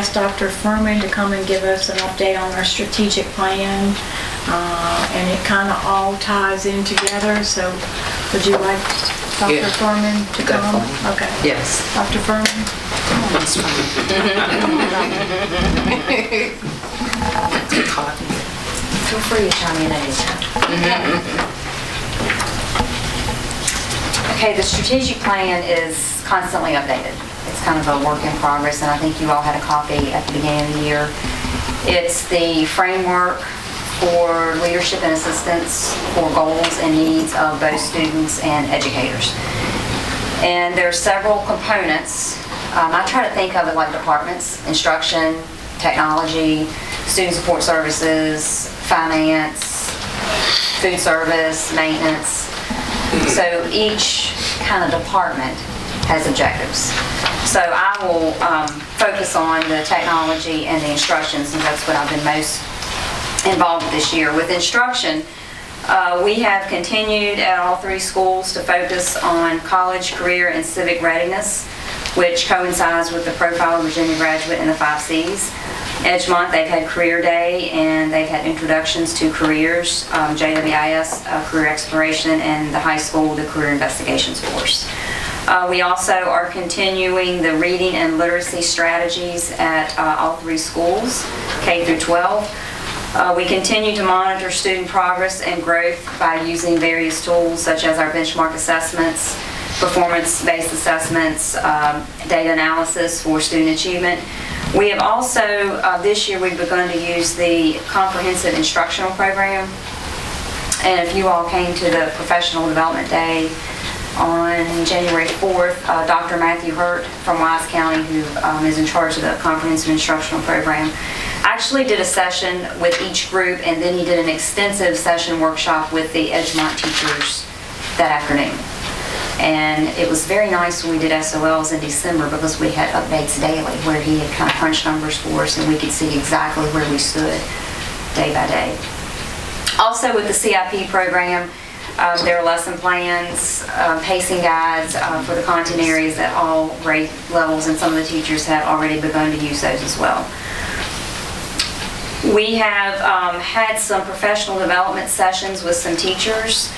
asked Dr. Fuhrman to come and give us an update on our strategic plan, and it kind of all ties in together. So would you like Dr. Fuhrman to come? Okay. Yes. Dr. Fuhrman? Feel free to chime in anytime. Okay, the strategic plan is constantly updated. It's kind of a work in progress, and I think you all had a copy at the beginning of the year. It's the framework for leadership and assistance for goals and needs of both students and educators. And there are several components. I try to think of it like departments: instruction, technology, student support services, finance, food service, maintenance. So each kind of department has objectives. So I will focus on the technology and the instruction, since that's what I've been most involved with this year. With instruction, we have continued at all 3 schools to focus on college, career, and civic readiness, which coincides with the Profile of Virginia Graduate and the 5 C's. Edgemont, they've had Career Day, and they've had Introductions to Careers, JWIS, Career Exploration, and the high school, the Career Investigations course. We also are continuing the reading and literacy strategies at all 3 schools, K through 12. We continue to monitor student progress and growth by using various tools such as our benchmark assessments, performance-based assessments, data analysis for student achievement. We have also, this year, we've begun to use the Comprehensive Instructional Program. And if you all came to the Professional Development Day on January 4th, Dr. Matthew Hurt from Wise County, who is in charge of the Comprehensive Instructional Program, actually did a session with each group, and then he did an extensive session workshop with the Edgemont teachers that afternoon. And it was very nice when we did SOLs in December, because we had updates daily where he had kind of crunched numbers for us, and we could see exactly where we stood day by day. Also with the CIP program, there are lesson plans, pacing guides for the content areas at all grade levels, and some of the teachers have already begun to use those as well. We have had some professional development sessions with some teachers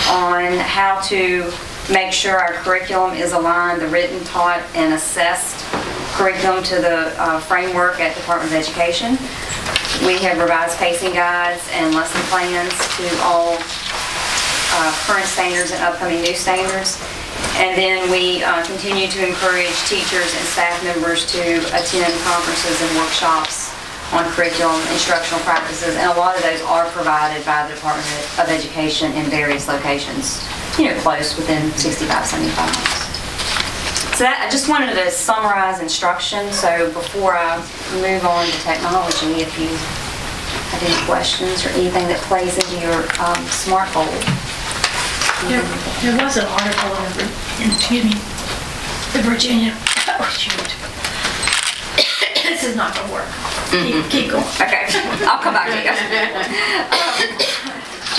on how to make sure our curriculum is aligned, the written, taught, and assessed curriculum, to the framework at Department of Education. We have revised pacing guides and lesson plans to all current standards and upcoming new standards. And then we continue to encourage teachers and staff members to attend conferences and workshops on curriculum, instructional practices, and a lot of those are provided by the Department of Education in various locations, close, within 65, 75 miles. So that, I just wanted to summarize instruction. So before I move on to technology, if you have any questions or anything that plays into your SMART goal. There was an article in the Virginia, this is not going to work. Keep going. Okay, I'll come back to you.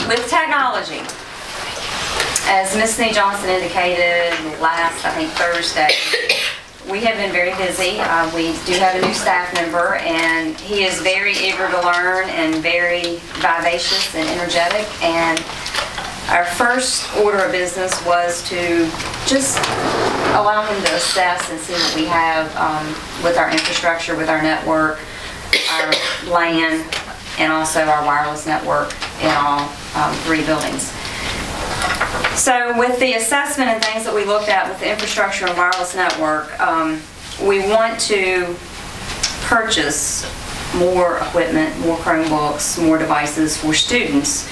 With technology, as Ms. Snee Johnson indicated last, I think, Thursday, we have been very busy. We do have a new staff member, and he is very eager to learn and very vivacious and energetic. And our first order of business was to just allow him to assess and see what we have with our infrastructure, with our network, our LAN, and also our wireless network in all 3 buildings. So with the assessment and things that we looked at with the infrastructure and wireless network, we want to purchase more equipment, more Chromebooks, more devices for students.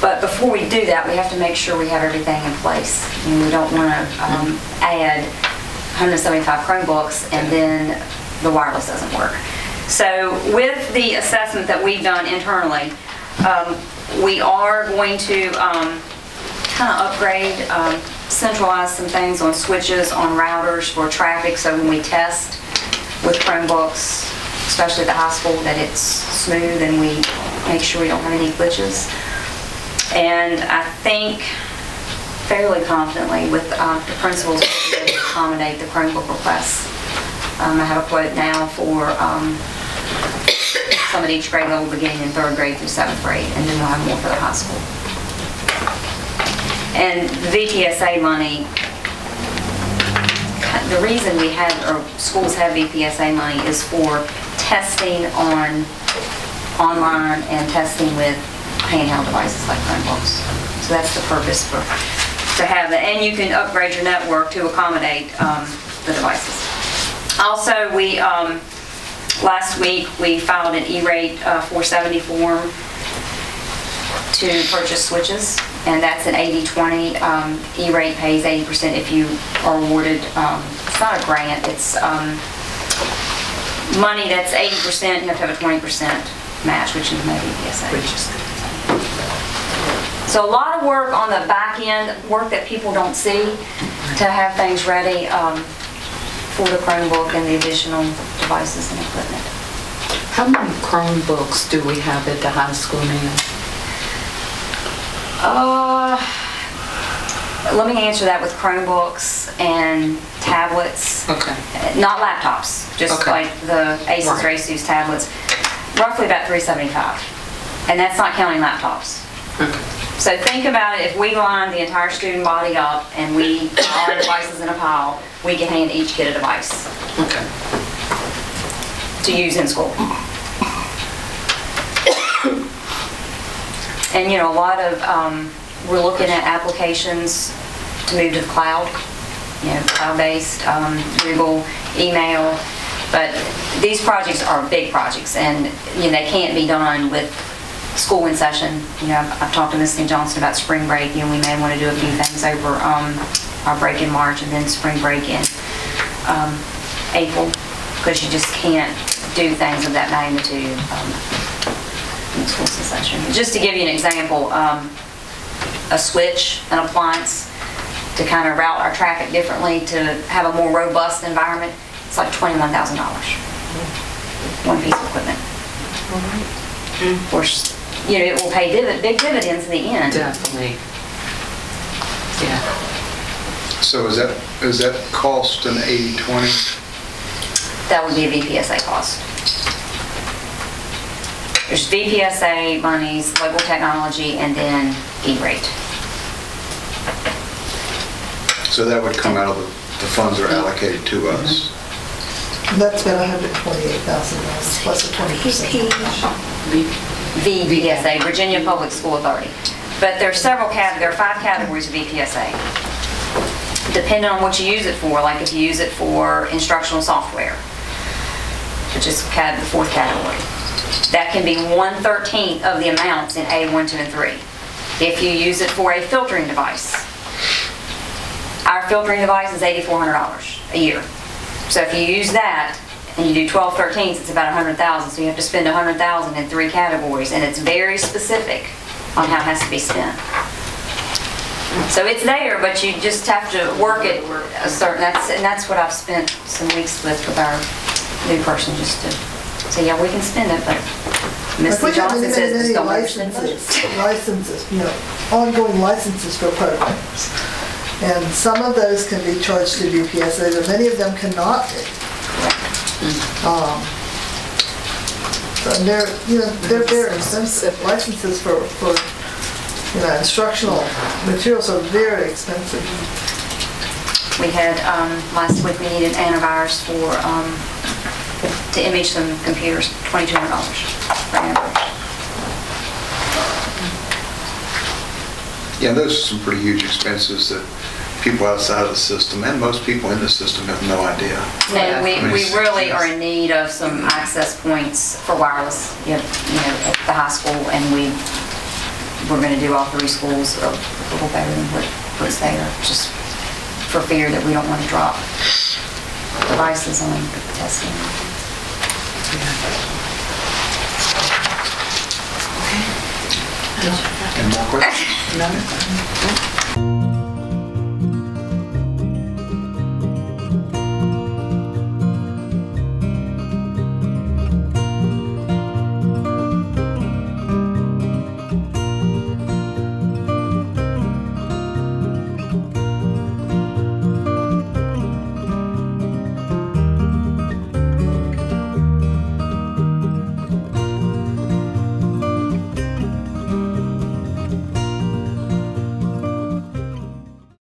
But before we do that, we have to make sure we have everything in place. And we don't want to add 175 Chromebooks and then the wireless doesn't work. So with the assessment that we've done internally, we are going to kind of upgrade, centralize some things on switches, on routers for traffic, so when we test with Chromebooks, especially at the high school, that it's smooth and we make sure we don't have any glitches. And I think fairly confidently with the principals will be able to accommodate the Chromebook requests I have a quote now for some at each grade level, beginning in 3rd grade through 7th grade, and then we'll have more for the high school. And the VPSA money, the reason we have, or schools have VPSA money is for testing online and testing with handheld devices like Chromebooks. So that's the purpose to have that. And you can upgrade your network to accommodate the devices. Also, we last week we filed an E-rate 470 form to purchase switches, and that's an 80-20. E-rate pays 80% if you are awarded. It's not a grant. It's money that's 80%. You have to have a 20% match, which is maybe VPSA. So a lot of work on the back end, work that people don't see, to have things ready for the Chromebook and the additional devices and equipment. How many Chromebooks do we have at the high school now? Let me answer that with Chromebooks and tablets. Okay. Not laptops, just okay. like the Asus or Asus tablets. Roughly about $375, and that's not counting laptops. Okay. So think about it, if we line the entire student body up and we all our devices in a pile, we can hand each kid a device. Okay. To use in school. And you know, a lot of, we're looking at applications to move to the cloud, you know, cloud-based, Google, email, but these projects are big projects, and you know, they can't be done with school in session. You know, I've talked to Ms. St. Johnson about spring break, and we may want to do a few things over our break in March and then spring break in April, because you just can't do things of that magnitude in school session. Just to give you an example, a switch, an appliance, to kind of route our traffic differently, to have a more robust environment, it's like $21,000. One piece of equipment. Of course, you know, it will pay big dividends in the end. Definitely. Yeah. So is that cost an 80-20? That would be a VPSA cost. There's VPSA monies, local technology, and then E-rate. So that would come out of the funds that are allocated to us. That's been $128,000 plus a 20%. VPSA, Virginia Public School Authority. But there are there are 5 categories of VPSA. Depending on what you use it for, like if you use it for instructional software, which is the 4th category, that can be 1/13 of the amounts in A, 1, 2, and 3. If you use it for a filtering device, our filtering device is $8,400 a year. So if you use that and you do 12/13s, it's about $100,000. So you have to spend $100,000 in 3 categories, and it's very specific on how it has to be spent. So it's there, but you just have to work it a certain. That's what I've spent some weeks with our new person, just to say, yeah, we can spend it, but Mr. Johnson says just don't overspend licenses, you know, ongoing licenses for programs. And some of those can be charged to VPSA, but many of them cannot be. And they're very expensive. Licenses for instructional materials are very expensive. We had, last week we needed antivirus to image some computers, $2,200 for antivirus. Yeah, those are some pretty huge expenses that people outside of the system and most people in the system have no idea. And we really are in need of some access points for wireless, you know, at the high school, and we're going to do all 3 schools a little better than what's there, just for fear that we don't want to drop devices on testing. Any more questions? No.